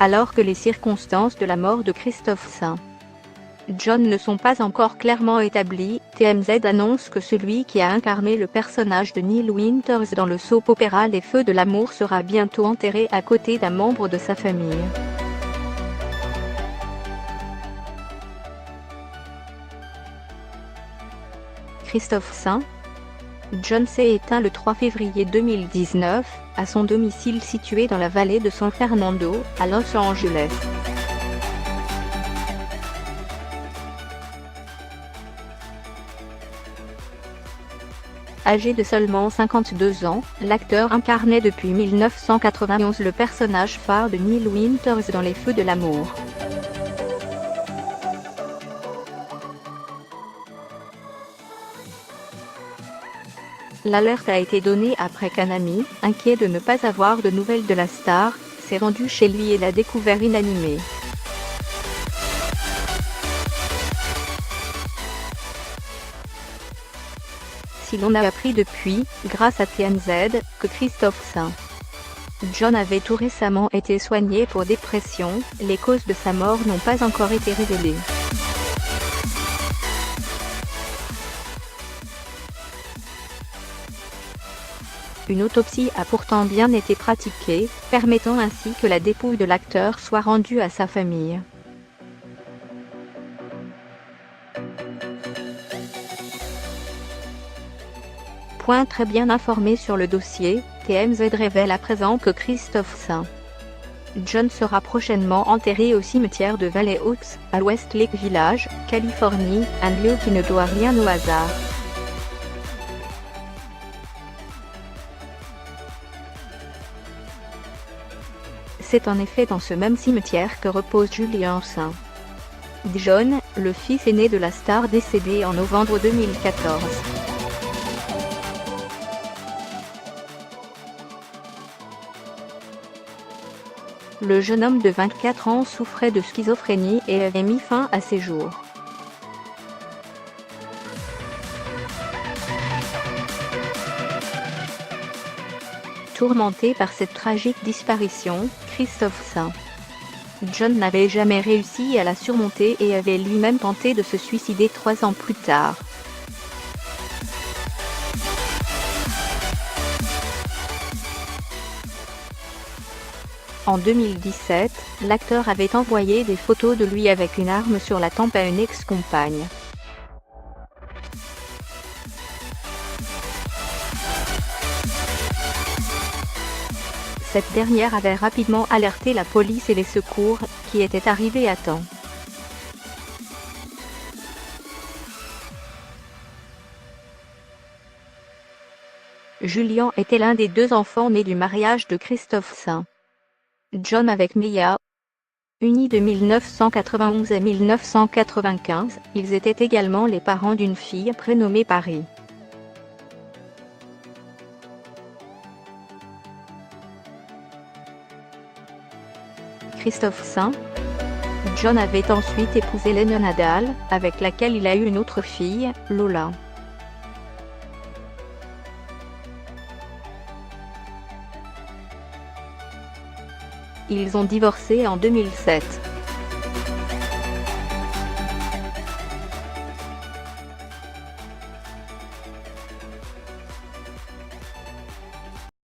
alors que les circonstances de la mort de Christophe St. John ne sont pas encore clairement établies. TMZ annonce que celui qui a incarné le personnage de Neil Winters dans le soap-opéra Les Feux de l'amour sera bientôt enterré à côté d'un membre de sa famille. Christophe St. John s'est éteint le 3 février 2019, à son domicile situé dans la vallée de San Fernando, à Los Angeles. Âgé de seulement 52 ans, l'acteur incarnait depuis 1991 le personnage phare de Neil Winters dans Les Feux de l'amour. L'alerte a été donnée après qu'un ami, inquiet de ne pas avoir de nouvelles de la star, s'est rendu chez lui et l'a découvert inanimé. Si l'on a appris depuis, grâce à TMZ, que Christophe St. John avait tout récemment été soigné pour dépression, les causes de sa mort n'ont pas encore été révélées. Une autopsie a pourtant bien été pratiquée, permettant ainsi que la dépouille de l'acteur soit rendue à sa famille. Point très bien informé sur le dossier, TMZ révèle à présent que Christophe St. John sera prochainement enterré au cimetière de Valley Oaks, à Westlake Village, Californie, un lieu qui ne doit rien au hasard. C'est en effet dans ce même cimetière que repose Julian St. John, le fils aîné de la star décédée en novembre 2014. Le jeune homme de 24 ans souffrait de schizophrénie et avait mis fin à ses jours. Tourmenté par cette tragique disparition, Christophe St. John n'avait jamais réussi à la surmonter et avait lui-même tenté de se suicider 3 ans plus tard. En 2017, l'acteur avait envoyé des photos de lui avec une arme sur la tempe à une ex-compagne. Cette dernière avait rapidement alerté la police et les secours, qui étaient arrivés à temps. Julian était l'un des 2 enfants nés du mariage de Christophe St. John avec Mia. Unis de 1991 à 1995, ils étaient également les parents d'une fille prénommée Paris. Christophe St. John avait ensuite épousé Lena Nadal, avec laquelle il a eu une autre fille, Lola. Ils ont divorcé en 2007.